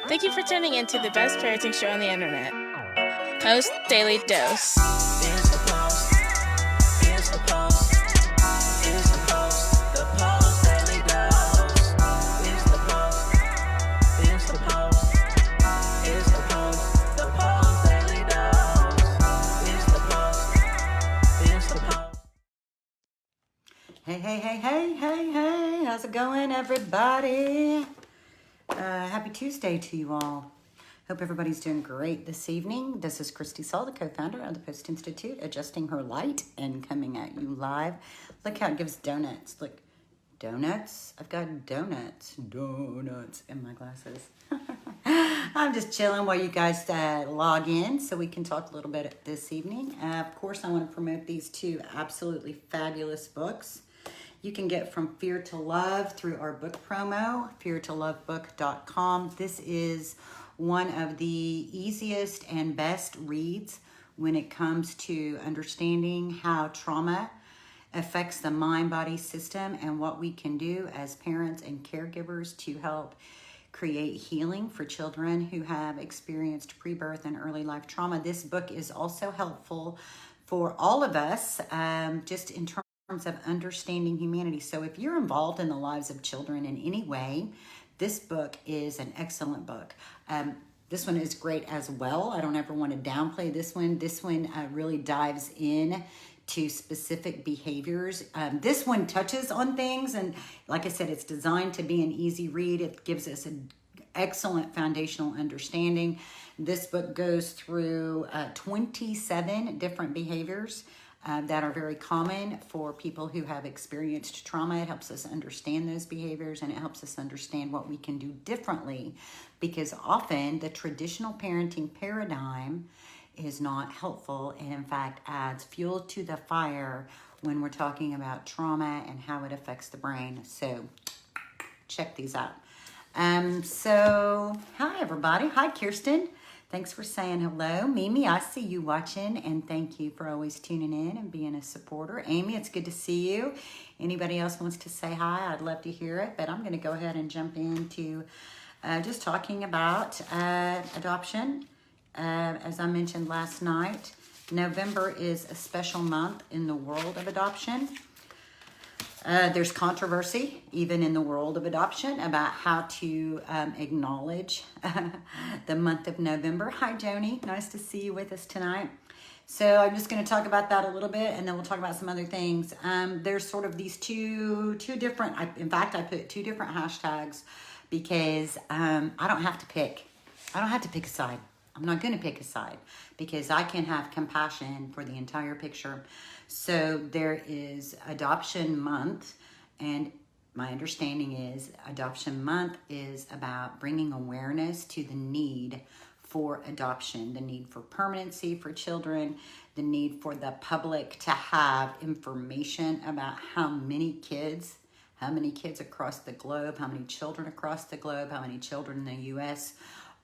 Thank you for tuning in to the best parenting show on the internet, Post Daily Dose. It's the Post. It's the Post. It's the Post. The Post Daily Dose. It's the Post. It's the Post. It's the Post. The Post Daily Dose. It's the Post. It's the Post. Hey, how's it going, everybody? Happy Tuesday to you all. Hope everybody's doing great this evening. This is Kristi, Saul, the co-founder of the Post+Institute, adjusting her light and coming at you live. Look how it gives donuts. Look, donuts? I've got donuts in my glasses. I'm just chilling while you guys log in so we can talk a little bit this evening. Of course, I want to promote these two absolutely fabulous books. You can get From Fear to Love through our book promo, feartolovebook.com. This is one of the easiest and best reads when it comes to understanding how trauma affects the mind-body system and what we can do as parents and caregivers to help create healing for children who have experienced pre-birth and early life trauma. This book is also helpful for all of us, just in terms of understanding humanity. So if you're involved in the lives of children in any way, this book is an excellent book. This one is great as well. I don't ever want to downplay this one. This one really dives in to specific behaviors. This one touches on things, and like I said, it's designed to be an easy read. It gives us an excellent foundational understanding. This book goes through 27 different behaviors that are very common for people who have experienced trauma. It helps us understand those behaviors, and it helps us understand what we can do differently, because often the traditional parenting paradigm is not helpful and in fact adds fuel to the fire when we're talking about trauma and how it affects the brain. So check these out. So hi everybody. Hi Kirsten. Thanks for saying hello. Mimi, I see you watching, and thank you for always tuning in and being a supporter. Amy, it's good to see you. Anybody else wants to say hi? I'd love to hear it, but I'm going to go ahead and jump into just talking about adoption. As I mentioned last night, November is a special month in the world of adoption. There's controversy, even in the world of adoption, about how to acknowledge the month of November. Hi, Joni. Nice to see you with us tonight. So I'm just going to talk about that a little bit, and then we'll talk about some other things. There's sort of these two different, in fact, I put two different hashtags because I don't have to pick. I don't have to pick a side. I'm not going to pick a side because I can have compassion for the entire picture. So there is Adoption Month, and my understanding is Adoption Month is about bringing awareness to the need for adoption, the need for permanency for children, the need for the public to have information about how many kids across the globe, how many children across the globe, how many children in the U.S.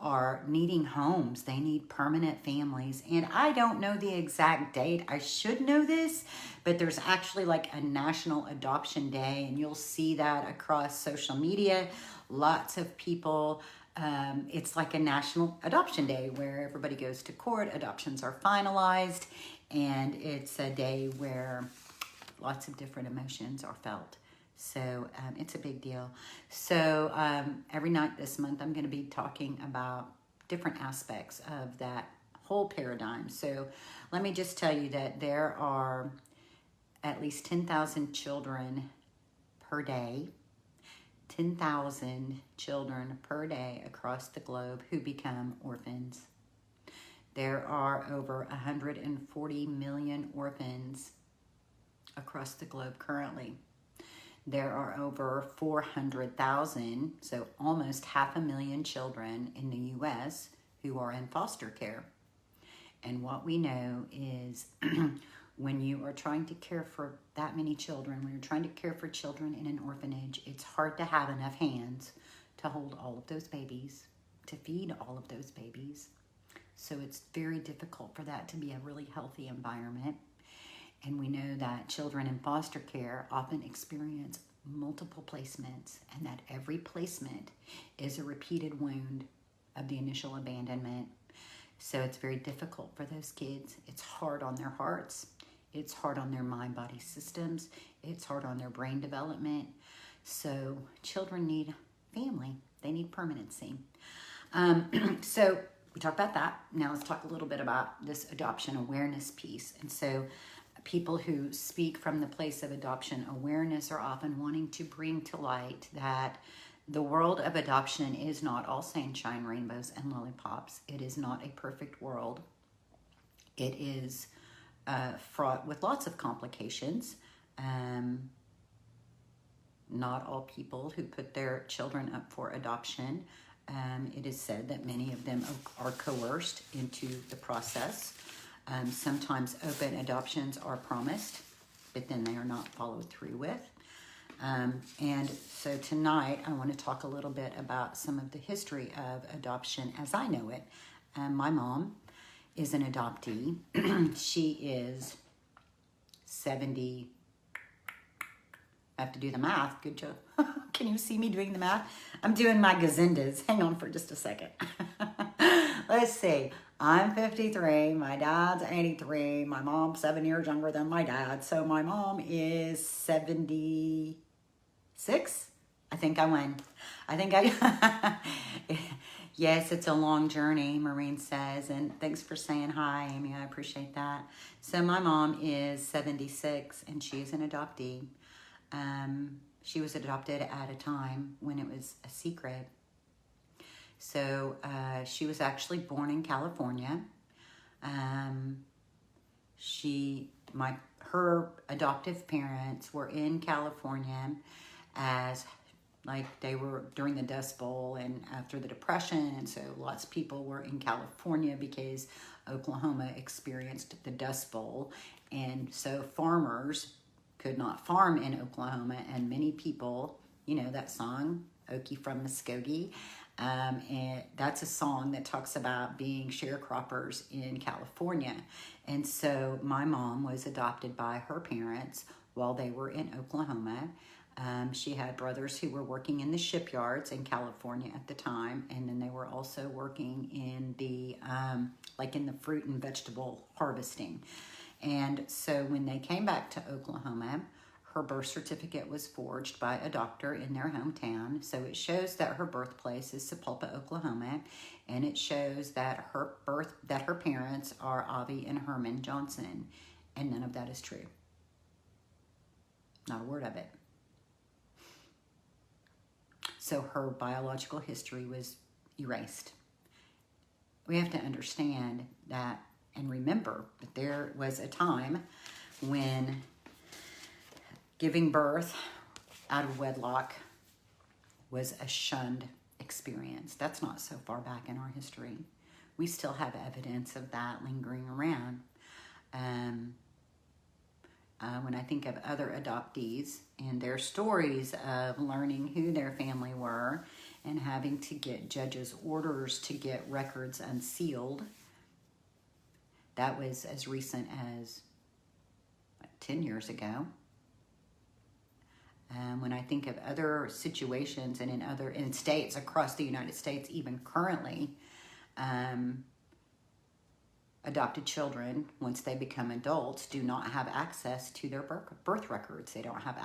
are needing homes. They need permanent families. And I don't know the exact date. I should know this, but there's actually like a National Adoption Day, and you'll see that across social media. Lots of people, it's like a National Adoption Day where everybody goes to court, adoptions are finalized, and it's a day where lots of different emotions are felt. So it's a big deal. So every night this month, I'm going to be talking about different aspects of that whole paradigm. So let me just tell you that there are at least 10,000 children per day, 10,000 children per day across the globe who become orphans. There are over 140 million orphans across the globe currently. There are over 400,000, so almost 500,000 children in the U.S. who are in foster care. And what we know is when you are trying to care for that many children, when you're trying to care for children in an orphanage, it's hard to have enough hands to hold all of those babies, to feed all of those babies. So it's very difficult for that to be a really healthy environment. And we know that children in foster care often experience multiple placements, and that every placement is a repeated wound. of the initial abandonment. So it's very difficult for those kids. It's hard on their hearts. It's hard on their mind-body systems. It's hard on their brain development. So children need family. They need permanency. So we talked about that. Now let's talk a little bit about this adoption awareness piece. And so people who speak from the place of adoption awareness are often wanting to bring to light that the world of adoption is not all sunshine, rainbows, and lollipops. It is not a perfect world. It is fraught with lots of complications. Not all people who put their children up for adoption, it is said that many of them are coerced into the process. Sometimes open adoptions are promised, but then they are not followed through with. And so tonight I want to talk a little bit about some of the history of adoption as I know it. My mom is an adoptee. She is 70. I have to do the math. Good job. Can you see me doing the math? I'm doing my gazindas. Hang on for just a second. Let's see. I'm 53. My dad's 83. My mom's 7 years younger than my dad. So my mom is 76. I think I win. Yes, it's a long journey, Maureen says. And thanks for saying hi, Amy. I appreciate that. So my mom is 76 and she's an adoptee. She was adopted at a time when it was a secret. So she was actually born in California. Her adoptive parents were in California as like they were during the Dust Bowl and after the Depression, and so lots of people were in California because Oklahoma experienced the Dust Bowl, and so farmers could not farm in Oklahoma, and many people, you know that song, Okie from Muskogee, and that's a song that talks about being sharecroppers in California. And so my mom was adopted by her parents while they were in Oklahoma. She had brothers who were working in the shipyards in California at the time, and then they were also working in the in the fruit and vegetable harvesting. And so when they came back to Oklahoma, her birth certificate was forged by a doctor in their hometown. So it shows that her birthplace is Sapulpa, Oklahoma, and it shows that her parents are Avi and Herman Johnson, and none of that is true. Not a word of it. So her biological history was erased. We have to understand that and remember that there was a time when giving birth out of wedlock was a shunned experience. That's not so far back in our history. We still have evidence of that lingering around. When I think of other adoptees and their stories of learning who their family were and having to get judges' orders to get records unsealed, that was as recent as 10 years ago. When I think of other situations and in states across the United States, even currently, adopted children, once they become adults, do not have access to their birth records. They don't have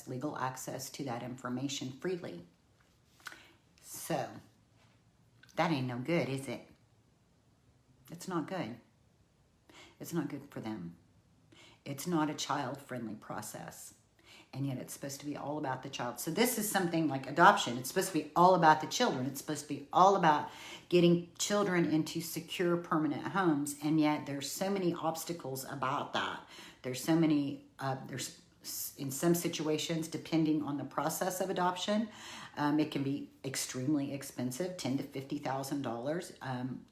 legal access to that information freely. So, that ain't no good, is it? It's not good. It's not good for them. It's not a child-friendly process. And yet it's supposed to be all about the child. So this is something like adoption. It's supposed to be all about the children. It's supposed to be all about getting children into secure, permanent homes. And yet there's so many obstacles about that. There's so many, in some situations, depending on the process of adoption, it can be extremely expensive, $10,000 to $50,000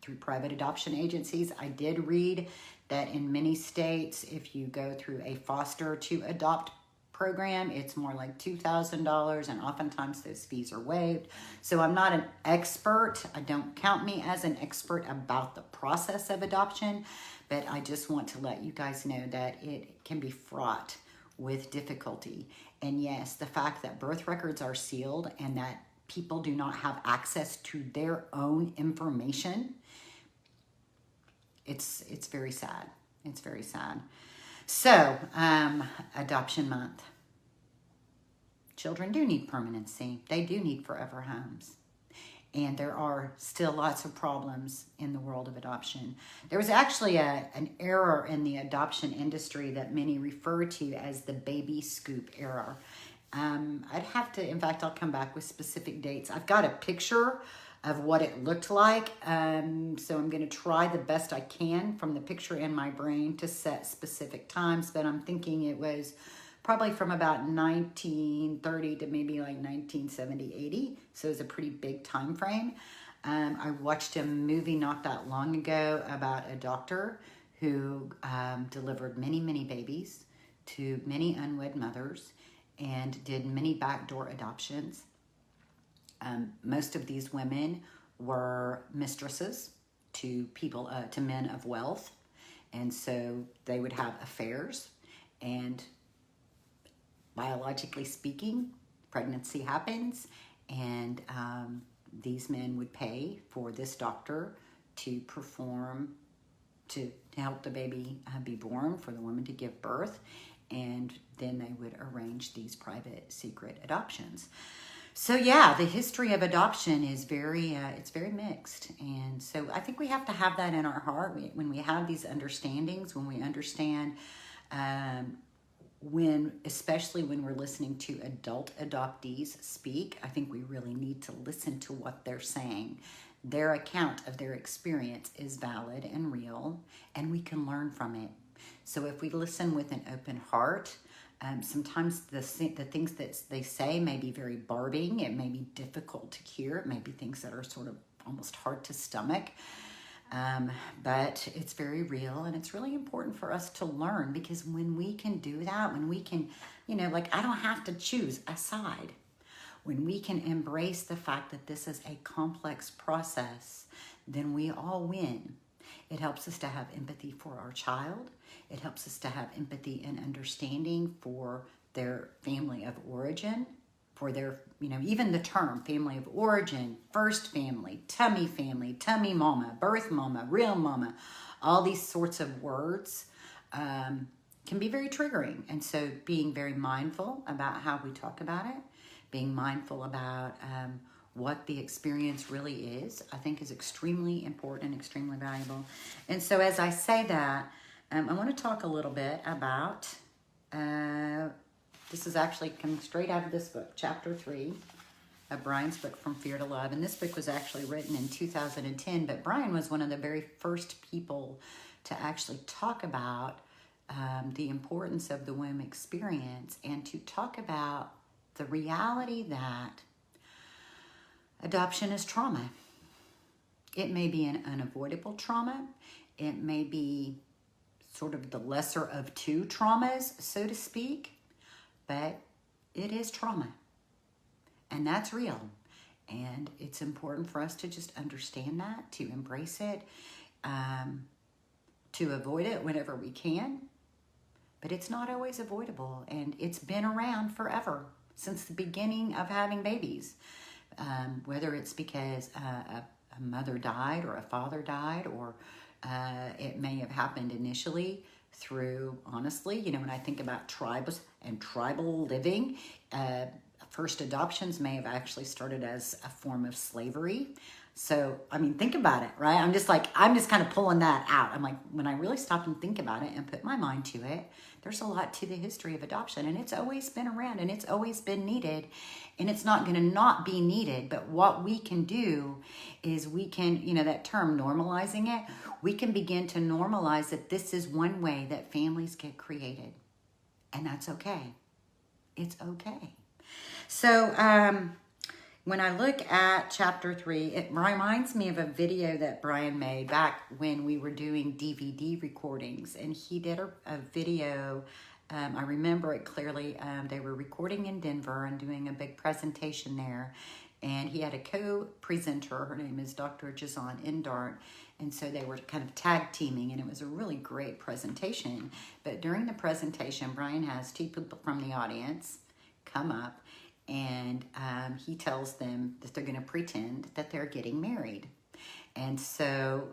through private adoption agencies. I did read that in many states, if you go through a foster to adopt program, it's more like $2,000, and oftentimes those fees are waived. So I'm not an expert. Don't count me as an expert about the process of adoption, but I just want to let you guys know that it can be fraught with difficulty. And yes, the fact that birth records are sealed and that people do not have access to their own information, it's very sad. It's very sad. So, Adoption Month. Children do need permanency. They do need forever homes. And there are still lots of problems in the world of adoption. There was actually an era in the adoption industry that many refer to as the baby scoop era. I'd have to, in fact, I'll come back with specific dates. I've got a picture of what it looked like. So I'm going to try the best I can from the picture in my brain to set specific times, but I'm thinking it was probably from about 1930 to maybe like 1970, 80. So it was a pretty big time frame. I watched a movie not that long ago about a doctor who delivered many, many babies to many unwed mothers and did many backdoor adoptions. Most of these women were mistresses to people, to men of wealth. And so they would have affairs, and biologically speaking, pregnancy happens, and these men would pay for this doctor to perform, to help the baby be born, for the woman to give birth, and then they would arrange these private, secret adoptions. So yeah, the history of adoption is it's very mixed. And so I think we have to have that in our heart when we have these understandings, when we understand, especially when we're listening to adult adoptees speak, I think we really need to listen to what they're saying. Their account of their experience is valid and real, and we can learn from it. So if we listen with an open heart, sometimes the things that they say may be very barbing. It may be difficult to hear. It may be things that are sort of almost hard to stomach. But it's very real, and it's really important for us to learn, because when we can do that, when we can, like, I don't have to choose a side. When we can embrace the fact that this is a complex process, then we all win. It helps us to have empathy for our child. It helps us to have empathy and understanding for their family of origin, for their, even the term family of origin, first family, tummy mama, birth mama, real mama, all these sorts of words can be very triggering. And so being very mindful about how we talk about it, being mindful about what the experience really is, I think is extremely important and extremely valuable. And so as I say that, I want to talk a little bit about, this is actually coming straight out of this book, Chapter 3 of Brian's book, From Fear to Love. And this book was actually written in 2010, but Brian was one of the very first people to actually talk about the importance of the womb experience, and to talk about the reality that adoption is trauma. It may be an unavoidable trauma. It may be sort of the lesser of two traumas, so to speak, but it is trauma, and that's real. And it's important for us to just understand that, to embrace it, to avoid it whenever we can, but it's not always avoidable, and it's been around forever, since the beginning of having babies. Whether it's because a mother died or a father died, or it may have happened initially through, honestly, when I think about tribes and tribal living, first adoptions may have actually started as a form of slavery. So, think about it, right? I'm just kind of pulling that out. I'm like, when I really stop and think about it and put my mind to it, there's a lot to the history of adoption, and it's always been around, and it's always been needed, and it's not going to not be needed. But what we can do is we can, that term normalizing it, we can begin to normalize that this is one way that families get created, and that's okay. It's okay. So, when I look at Chapter 3, it reminds me of a video that Brian made back when we were doing DVD recordings. And he did a video, I remember it clearly. They were recording in Denver and doing a big presentation there. And he had a co-presenter. Her name is Dr. Jazan Indart. And so they were kind of tag teaming, and it was a really great presentation. But during the presentation, Brian has two people from the audience come up, and he tells them that they're going to pretend that they're getting married. And so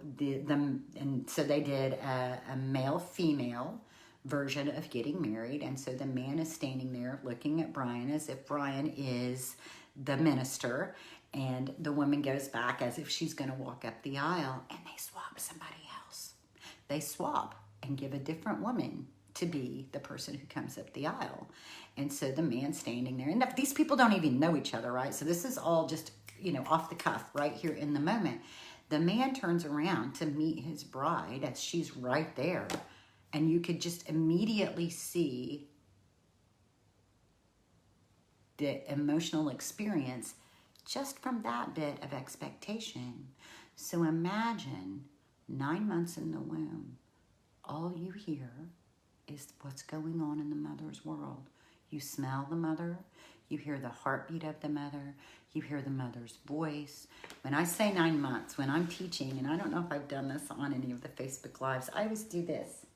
so they did a male-female version of getting married. And so the man is standing there looking at Brian as if Brian is the minister, and the woman goes back as if she's going to walk up the aisle, and they swap somebody else. They swap and give a different woman to be the person who comes up the aisle. And so the man standing there, and these people don't even know each other, right? So this is all just, off the cuff right here in the moment. The man turns around to meet his bride as she's right there. And you could just immediately see the emotional experience just from that bit of expectation. So imagine 9 months in the womb, all you hear is what's going on in the mother's world. You smell the mother, you hear the heartbeat of the mother, you hear the mother's voice. When I say 9 months, when I'm teaching, and I don't know if I've done this on any of the Facebook Lives, I always do this.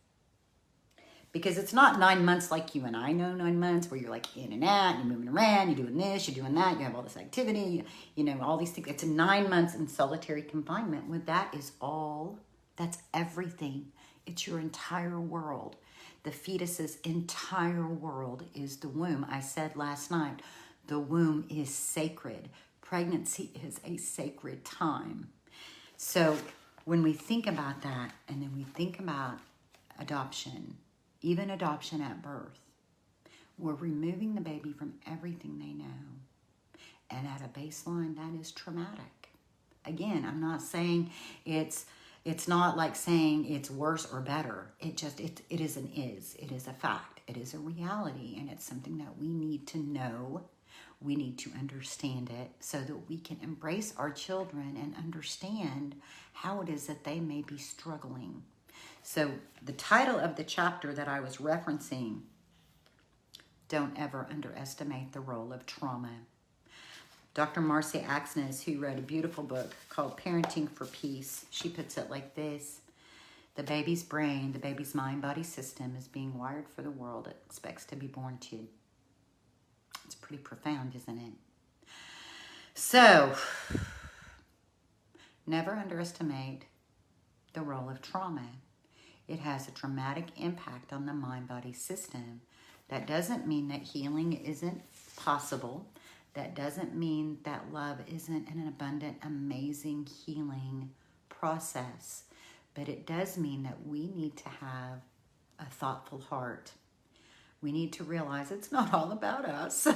Because it's not 9 months like you and I know 9 months, where you're like in and out, you're moving around, you're doing this, you're doing that, you have all this activity, all these things. It's 9 months in solitary confinement. When that is all, that's everything. It's your entire world. The fetus's entire world is the womb. I said last night, the womb is sacred. Pregnancy is a sacred time. So when we think about that, and then we think about adoption, even adoption at birth, we're removing the baby from everything they know. And at a baseline, that is traumatic. Again, I'm not saying it's not like saying it's worse or better. It is an is. It is a fact. It is a reality. And it's something that we need to know. We need to understand it so that we can embrace our children and understand how it is that they may be struggling. So the title of the chapter that I was referencing, Don't Ever Underestimate the Role of Trauma. Dr. Marcia Axnes, who wrote a beautiful book called Parenting for Peace, she puts it like this: the baby's brain, the baby's mind-body system is being wired for the world it expects to be born to. It's pretty profound, isn't it? So, never underestimate the role of trauma. It has a dramatic impact on the mind-body system. That doesn't mean that healing isn't possible. That doesn't mean that love isn't an abundant, amazing healing process. But it does mean that we need to have a thoughtful heart. We need to realize it's not all about us.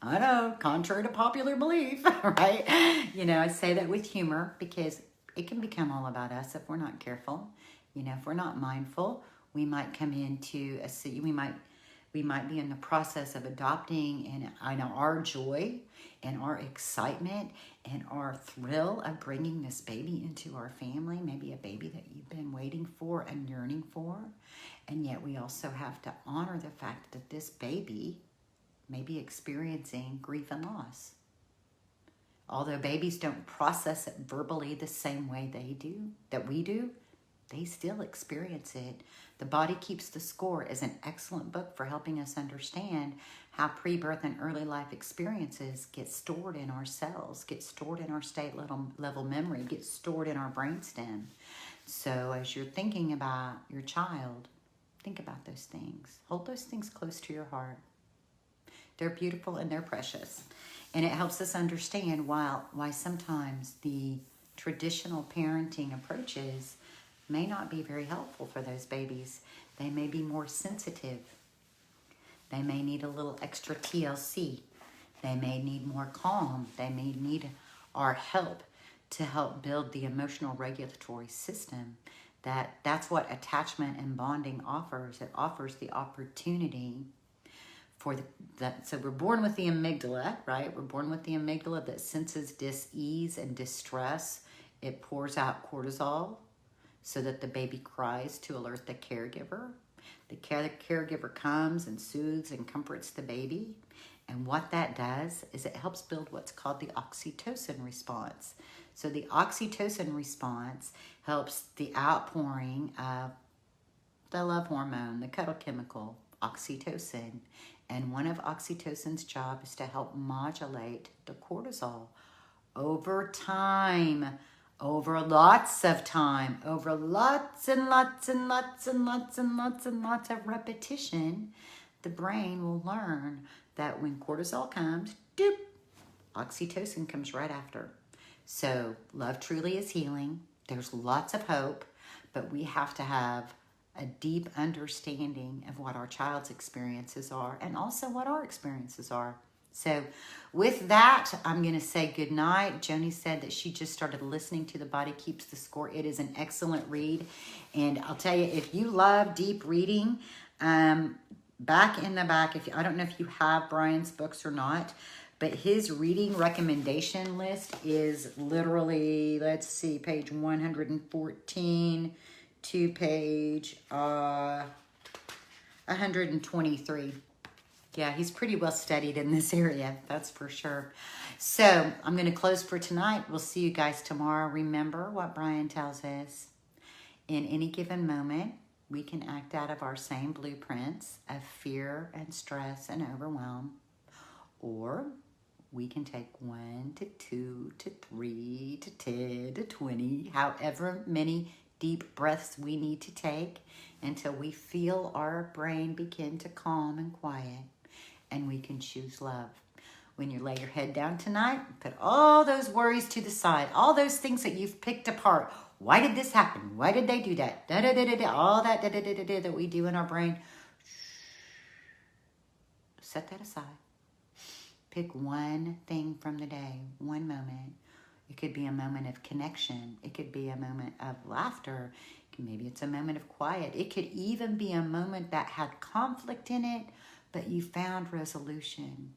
I know, contrary to popular belief, right? I say that with humor because it can become all about us if we're not careful. If we're not mindful, we might come into we might be in the process of adopting, and I know our joy and our excitement and our thrill of bringing this baby into our family, maybe a baby that you've been waiting for and yearning for. And yet we also have to honor the fact that this baby may be experiencing grief and loss. Although babies don't process it verbally the same way that we do, they still experience it. The Body Keeps the Score is an excellent book for helping us understand how pre-birth and early life experiences get stored in our cells, get stored in our state level memory, get stored in our brainstem. So as you're thinking about your child, think about those things. Hold those things close to your heart. They're beautiful and they're precious. And it helps us understand why sometimes the traditional parenting approaches may not be very helpful for those babies. They may be more sensitive. They may need a little extra TLC. They may need more calm. They may need our help to help build the emotional regulatory system. That's what attachment and bonding offers. It offers the opportunity for so we're born with the amygdala, right? We're born with the amygdala that senses dis-ease and distress. It pours out cortisol so that the baby cries to alert the caregiver. The caregiver comes and soothes and comforts the baby. And what that does is it helps build what's called the oxytocin response. So the oxytocin response helps the outpouring of the love hormone, the cuddle chemical, oxytocin. And one of oxytocin's job is to help modulate the cortisol over time, over lots of time, over lots and lots and lots and lots and lots and lots of repetition. The brain will learn that when cortisol comes, doop, oxytocin comes right after. So love truly is healing. There's lots of hope, but we have to have a deep understanding of what our child's experiences are and also what our experiences are. So with that, I'm going to say good night. Joni said that she just started listening to The Body Keeps the Score. It is an excellent read. And I'll tell you, if you love deep reading, back in the back, I don't know if you have Brian's books or not, but his reading recommendation list is literally, let's see, page 114 to page 123. Yeah, he's pretty well studied in this area, that's for sure. So I'm going to close for tonight. We'll see you guys tomorrow. Remember what Brian tells us. In any given moment, we can act out of our same blueprints of fear and stress and overwhelm. Or we can take 1 to 2 to 3 to 10 to 20, however many deep breaths we need to take until we feel our brain begin to calm and quiet, and we can choose love. When you lay your head down tonight, put all those worries to the side, all those things that you've picked apart. Why did this happen? Why did they do that? All that that we do in our brain. Set that aside. Pick one thing from the day, one moment. It could be a moment of connection. It could be a moment of laughter. Maybe it's a moment of quiet. It could even be a moment that had conflict in it, but you found resolution.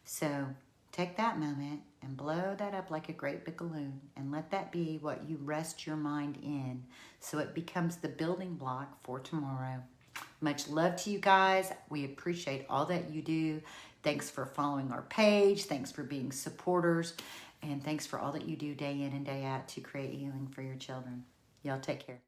So take that moment and blow that up like a great big balloon and let that be what you rest your mind in so it becomes the building block for tomorrow. Much love to you guys. We appreciate all that you do. Thanks for following our page. Thanks for being supporters. And thanks for all that you do day in and day out to create healing for your children. Y'all take care.